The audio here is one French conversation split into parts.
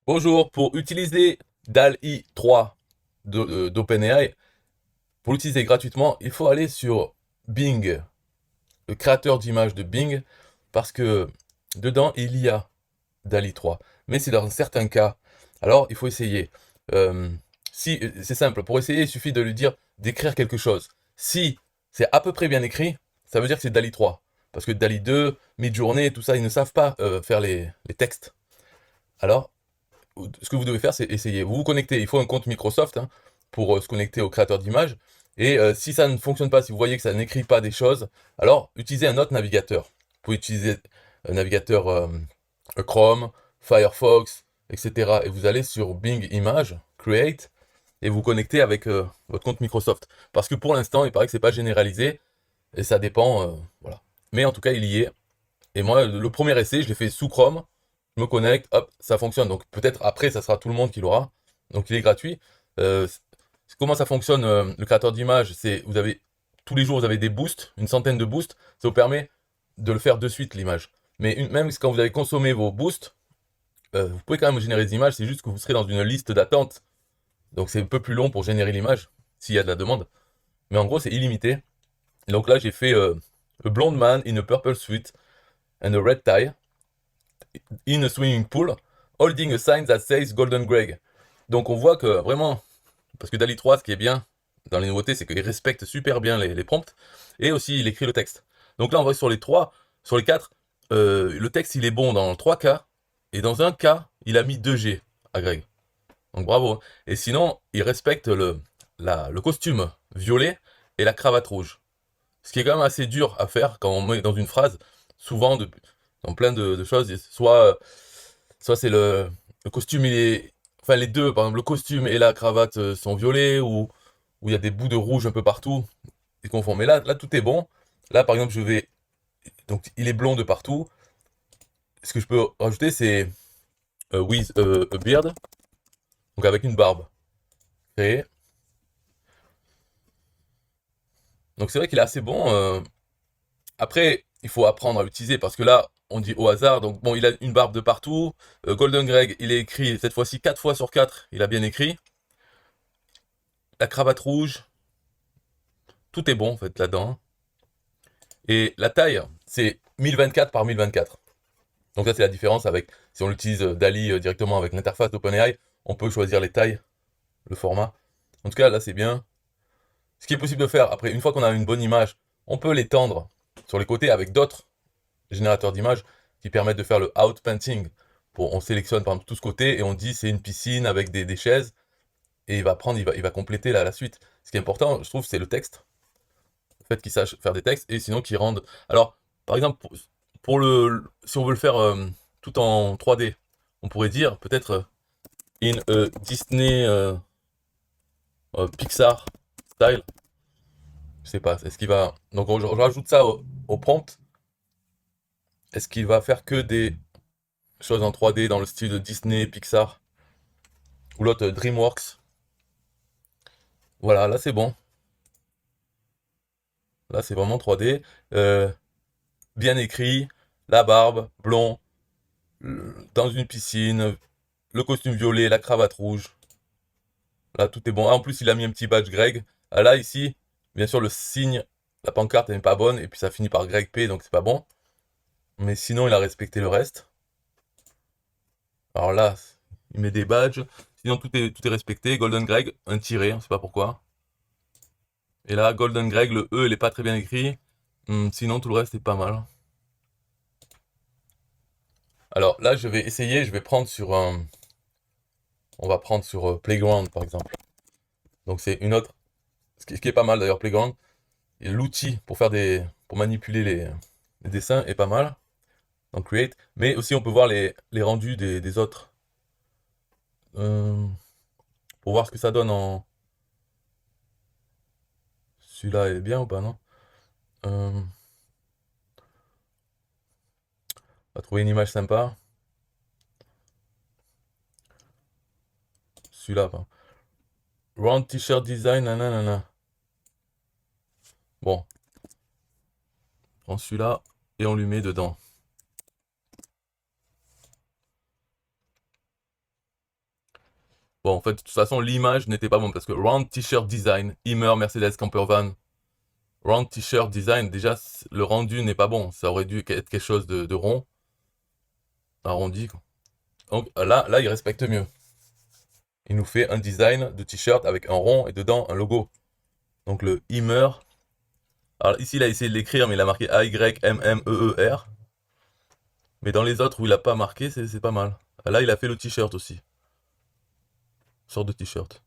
Bonjour, pour utiliser DALL-E 3 d'OpenAI, pour l'utiliser gratuitement, il faut aller sur Bing, le créateur d'images de Bing, parce que dedans, il y a DALL-E 3. Mais c'est dans certains cas. Alors, il faut essayer. Euh, si, c'est simple, pour essayer, il suffit de lui dire d'écrire quelque chose. Si c'est à peu près bien écrit, ça veut dire que c'est DALL-E 3. Parce que DALL-E 2, Midjourney, tout ça, ils ne savent pas faire les textes. Alors, ce que vous devez faire, c'est essayer. Vous vous connectez, il faut un compte Microsoft hein, pour se connecter au créateur d'images. Et si ça ne fonctionne pas, si vous voyez que ça n'écrit pas des choses, alors utilisez un autre navigateur. Vous pouvez utiliser un navigateur Chrome, Firefox, etc. Et vous allez sur Bing Images, Create, et vous connectez avec votre compte Microsoft. Parce que pour l'instant, il paraît que c'est pas généralisé, et ça dépend, voilà. Mais en tout cas, il y est. Et moi, le premier essai, je l'ai fait sous Chrome. Je me connecte, hop, ça fonctionne. Donc peut-être après, ça sera tout le monde qui l'aura. Donc il est gratuit. Euh, Comment ça fonctionne, le créateur d'image? C'est, vous avez, tous les jours, vous avez des boosts, une centaine de boosts. Ça vous permet de le faire de suite, l'image. Mais même quand vous avez consommé vos boosts, vous pouvez quand même générer des images. C'est juste que vous serez dans une liste d'attente. Donc c'est un peu plus long pour générer l'image, s'il y a de la demande. Mais en gros, c'est illimité. Et donc là, j'ai fait A blonde man in a purple suit and a red tie in a swimming pool, holding a sign that says Golden Greg. Donc on voit que vraiment, parce que DALL-E 3, ce qui est bien dans les nouveautés, c'est qu'il respecte super bien les prompts, et aussi il écrit le texte. Donc là on voit sur les 3, sur les 4, le texte il est bon dans 3 cas, et dans un cas, il a mis 2G à Greg. Donc bravo. Et sinon, il respecte le costume violet et la cravate rouge. Ce qui est quand même assez dur à faire quand on met dans une phrase, souvent dans plein de choses, soit c'est le costume, il est. Enfin, les deux, par exemple, le costume et la cravate sont violets, ou il y a des bouts de rouge un peu partout, ils confondent. Mais là, tout est bon. Là, par exemple, je vais. Donc, il est blond de partout. Ce que je peux rajouter, c'est with a beard, donc avec une barbe. Et donc, c'est vrai qu'il est assez bon. Après, il faut apprendre à l'utiliser parce que là, on dit au hasard. Donc, bon, il a une barbe de partout. Golden Greg, il est écrit cette fois-ci 4 fois sur 4. Il a bien écrit. La cravate rouge, tout est bon en fait là-dedans. Et la taille, c'est 1024 par 1024. Donc ça, c'est la différence avec, si on utilise DALL-E directement avec l'interface d'OpenAI, on peut choisir les tailles, le format. En tout cas, là, c'est bien. Ce qui est possible de faire, après, une fois qu'on a une bonne image, on peut l'étendre sur les côtés avec d'autres générateurs d'images qui permettent de faire le outpainting. On sélectionne par exemple tout ce côté et on dit c'est une piscine avec des chaises et il va prendre, il va compléter la suite. Ce qui est important, je trouve, c'est le texte. Le fait qu'ils sachent faire des textes et sinon qu'ils rendent. Alors, par exemple, si on veut le faire tout en 3D, on pourrait dire peut-être in a Disney Pixar style. Je sais pas, est-ce qu'il va. Donc, je rajoute ça au prompt. Est-ce qu'il va faire que des choses en 3D dans le style de Disney, Pixar ou l'autre DreamWorks? Voilà, là c'est bon. Là c'est vraiment 3D. Euh, Bien écrit, la barbe, blond, dans une piscine, le costume violet, la cravate rouge. Là tout est bon. Ah, en plus il a mis un petit badge Greg. Ah, là ici, bien sûr le signe, la pancarte elle n'est pas bonne et puis ça finit par Greg P donc c'est pas bon. Mais sinon il a respecté le reste. Alors là, il met des badges. Sinon tout est respecté. Golden Greg, un tiré, on sait pas pourquoi. Et là, Golden Greg, le E, il est pas très bien écrit. Sinon, tout le reste est pas mal. Alors là, je vais essayer, je vais prendre sur un. On va prendre sur Playground, par exemple. Donc c'est une autre. Ce qui est pas mal d'ailleurs, Playground. Et l'outil pour faire pour manipuler les dessins est pas mal. Donc Create. Mais aussi, on peut voir les rendus des autres. Euh, pour voir ce que ça donne en. Celui-là est bien ou pas, non? On va trouver une image sympa. Celui-là, pas. Round T-shirt design, nanana. Bon, on prend celui-là et on lui met dedans. Bon, en fait, de toute façon, l'image n'était pas bonne parce que Round T-shirt Design, Immer, Mercedes Campervan, Round T-shirt Design, déjà, le rendu n'est pas bon. Ça aurait dû être quelque chose de rond, arrondi, quoi. Donc là, il respecte mieux. Il nous fait un design de t-shirt avec un rond et dedans un logo. Donc le Immer. Alors ici, il a essayé de l'écrire, mais il a marqué A-Y-M-M-E-E-R. Mais dans les autres où il a pas marqué, c'est pas mal. Là, il a fait le t-shirt aussi. Sorte de t-shirt.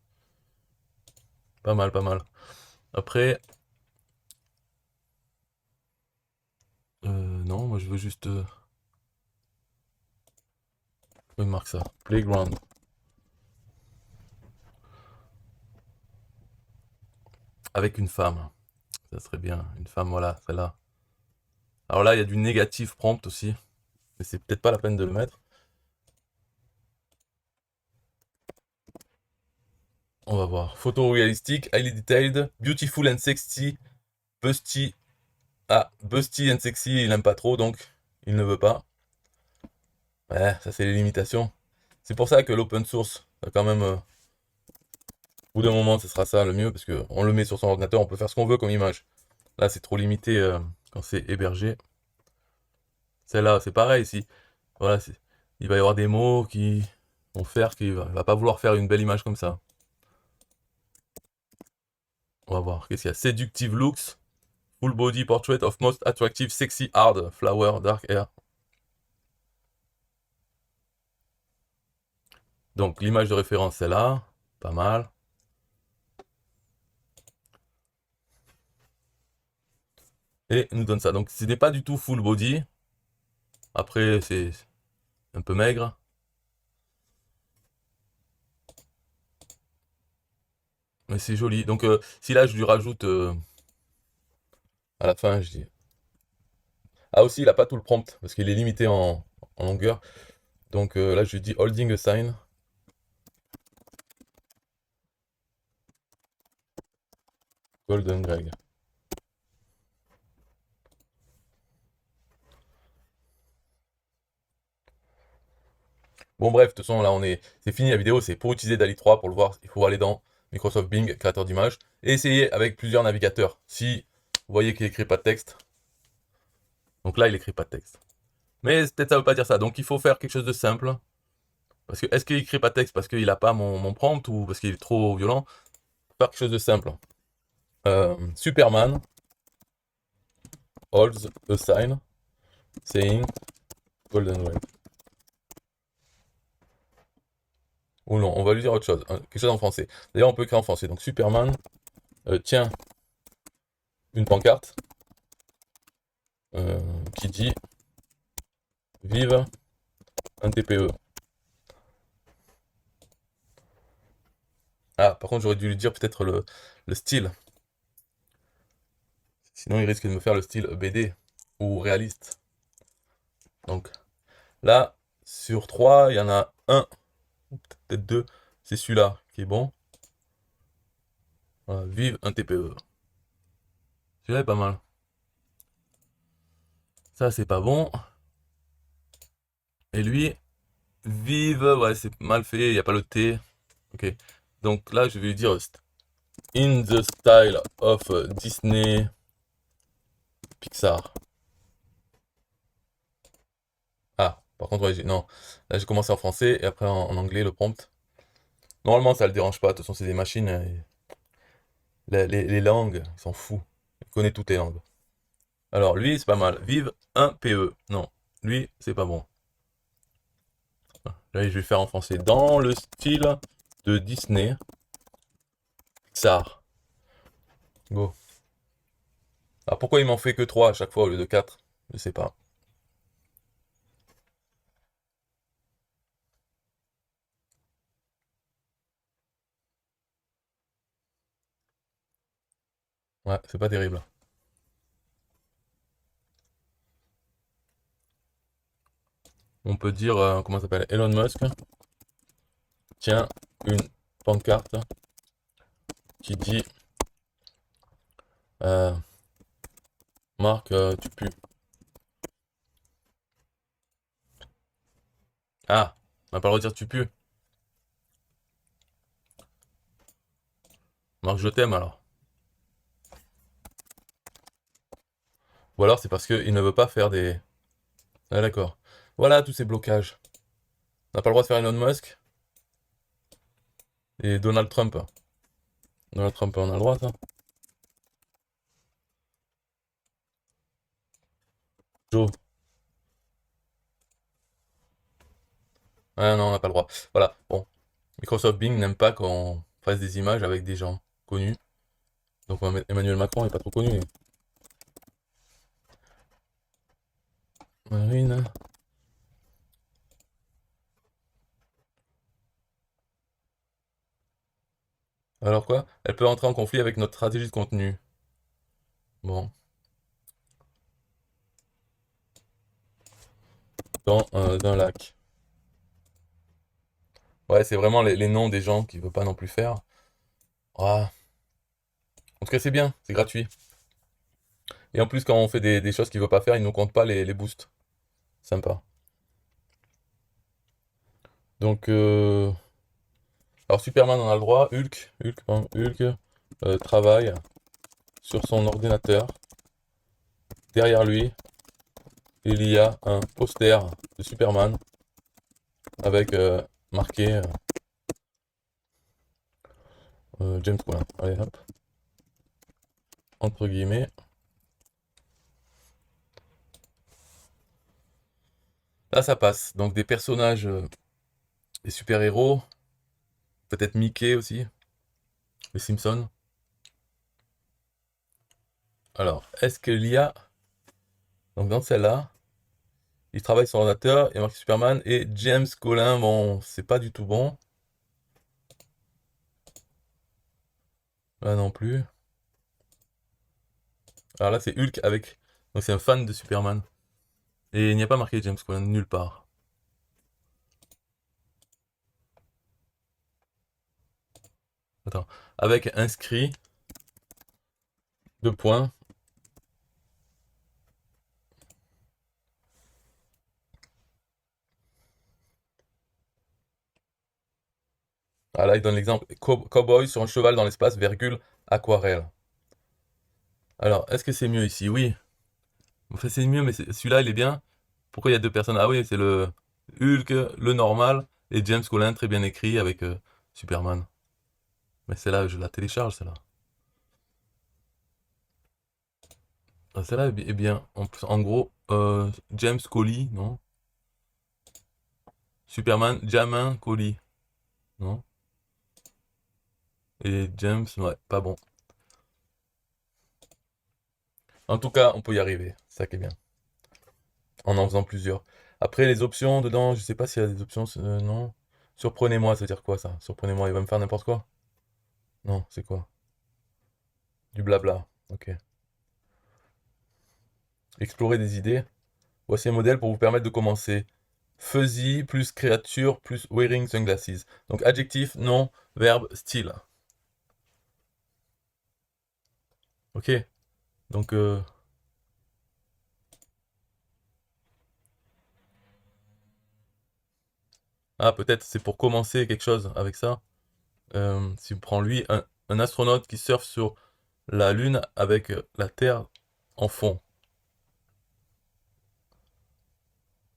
Pas mal, pas mal. Après, non, moi je veux juste. Il marque ça. Playground. Avec une femme. Ça serait bien. Une femme, voilà, celle-là. Alors là, il y a du négatif prompt aussi. Mais c'est peut-être pas la peine de le mettre. On va voir. Photo réalistique, highly detailed, beautiful and sexy, busty. Ah, busty and sexy, il aime pas trop, donc il ne veut pas. Ouais, ça c'est les limitations. C'est pour ça que l'open source, quand même, au bout d'un moment, ce sera ça le mieux, parce qu'on le met sur son ordinateur, on peut faire ce qu'on veut comme image. Là, c'est trop limité quand c'est hébergé. Celle-là, c'est pareil, si voilà, il va y avoir des mots qui vont faire qu'il va pas vouloir faire une belle image comme ça. On va voir. Qu'est-ce qu'il y a? Seductive looks, full body portrait of most attractive, sexy, hard, flower, dark hair. Donc l'image de référence, c'est là, pas mal. Et il nous donne ça. Donc ce n'est pas du tout full body. Après, c'est un peu maigre. Mais c'est joli. Donc si là, je lui rajoute à la fin, je dis. Ah aussi, il n'a pas tout le prompt, parce qu'il est limité en longueur. Donc là, je lui dis holding a sign. Golden Greg. Bon bref, de toute façon là c'est fini la vidéo, c'est pour utiliser DALL-E 3, pour le voir, il faut aller dans Microsoft Bing, créateur d'images, et essayer avec plusieurs navigateurs. Si vous voyez qu'il n'écrit pas de texte, donc là il n'écrit pas de texte. Mais peut-être ça ne veut pas dire ça, donc il faut faire quelque chose de simple. Parce que est-ce qu'il n'écrit pas de texte parce qu'il n'a pas mon prompt ou parce qu'il est trop violent? Faire quelque chose de simple. Superman holds a sign saying Golden Ray. Ou non, on va lui dire autre chose, quelque chose en français. D'ailleurs, on peut écrire en français. Donc Superman tient une pancarte qui dit vive un TPE. Ah, par contre, j'aurais dû lui dire peut-être le style. Sinon, il risque de me faire le style BD ou réaliste. Donc là, sur 3, il y en a un, ou peut-être deux. C'est celui-là qui est bon. Voilà, vive un TPE. Celui-là est pas mal. Ça, c'est pas bon. Et lui, vive, ouais, c'est mal fait, il n'y a pas le T. Ok. Donc là, je vais lui dire in the style of Disney Pixar. Ah, par contre, ouais, non. Là, j'ai commencé en français et après en anglais, le prompt. Normalement, ça le dérange pas. De toute façon, c'est des machines. Les langues, ils s'en foutent. Il connaît toutes les langues. Alors, lui, c'est pas mal. Vive un PE. Non, lui, c'est pas bon. Là, je vais faire en français. Dans le style de Disney Pixar. Go. Alors, pourquoi il m'en fait que 3 à chaque fois au lieu de 4? Je sais pas. Ouais, c'est pas terrible. On peut dire, comment ça s'appelle? Elon Musk tient une pancarte qui dit euh, Marc, tu pues. Ah, on n'a pas le droit de dire tu pues. Marc, je t'aime alors. Ou alors c'est parce qu'il ne veut pas faire des... Ah d'accord. Voilà tous ces blocages. On n'a pas le droit de faire Elon Musk et Donald Trump. Donald Trump, on a le droit ça? Joe. Ah non, on n'a pas le droit. Voilà, bon. Microsoft Bing n'aime pas qu'on fasse des images avec des gens connus. Donc on va mettre Emmanuel Macron, il n'est pas trop connu. Marine. Alors quoi? Elle peut entrer en conflit avec notre stratégie de contenu. Bon. Dans un lac. Ouais, c'est vraiment les noms des gens qu'il veut pas non plus faire. Ah. En tout cas, c'est bien, c'est gratuit. Et en plus, quand on fait des choses qu'il veut pas faire, il nous compte pas les boosts. Sympa. Donc, alors Superman on a le droit. Hulk travaille sur son ordinateur. Derrière lui, il y a un poster de Superman avec marqué James Colin. Allez hop, entre guillemets. Là, ça passe. Donc des personnages, des super-héros, peut-être Mickey aussi, les Simpsons. Alors, est-ce qu'il y a, donc dans celle-là, il travaille sur l'ordinateur, il y a marqué Superman et James Colin, bon, c'est pas du tout bon. Là non plus. Alors là, c'est Hulk avec, donc c'est un fan de Superman. Et il n'y a pas marqué James Colin nulle part. Attends, avec inscrit, deux points. Ah là, il donne l'exemple. Cowboy sur un cheval dans l'espace, virgule, aquarelle. Alors, est-ce que c'est mieux ici? Oui. Enfin, c'est mieux, mais celui-là, il est bien. Pourquoi il y a deux personnes? Ah oui, c'est le Hulk, le normal, et James Colin, très bien écrit, avec Superman. Mais celle-là, je la télécharge, celle-là. Ah, celle-là est bien. En gros, James Collie, non? Superman, Jamin Collie, non? Et James, ouais, pas bon. En tout cas, on peut y arriver. C'est ça qui est bien. En faisant plusieurs. Après, les options dedans, je sais pas s'il y a des options. Non. Surprenez-moi, ça veut dire quoi ça? Surprenez-moi, il va me faire n'importe quoi? Non, c'est quoi? Du blabla. Ok. Explorer des idées. Voici un modèle pour vous permettre de commencer. Fuzzy plus créature plus wearing sunglasses. Donc adjectif, nom, verbe, style. Ok. Donc ah peut-être c'est pour commencer quelque chose avec ça. Si on prend lui, un astronaute qui surfe sur la Lune avec la Terre en fond.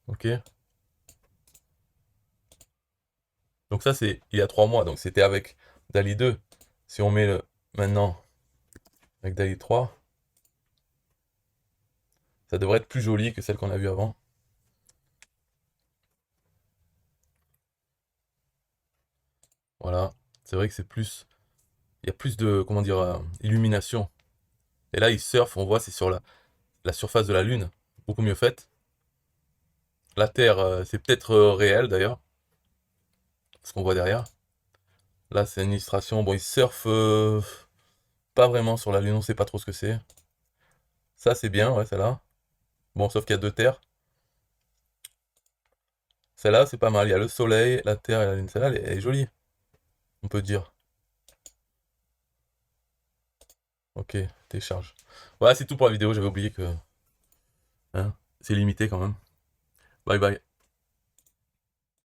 Ok. Donc ça c'est il y a 3 mois. Donc c'était avec DALI 2. Si on met le maintenant avec DALI 3, ça devrait être plus joli que celle qu'on a vue avant. Voilà. C'est vrai que c'est plus. Il y a plus de, comment dire, illumination. Et là, il surfe, on voit, c'est sur la surface de la Lune, beaucoup mieux faite. La Terre, c'est peut-être réel d'ailleurs, ce qu'on voit derrière. Là, c'est une illustration. Bon, il surfe pas vraiment sur la Lune, on sait pas trop ce que c'est. Ça, c'est bien, ouais, celle-là. Bon, sauf qu'il y a deux terres. Celle-là, c'est pas mal. Il y a le Soleil, la Terre et la Lune. Celle-là, elle est jolie, on peut dire. Ok, télécharge. Voilà, c'est tout pour la vidéo. J'avais oublié que hein, c'est limité quand même. Bye bye.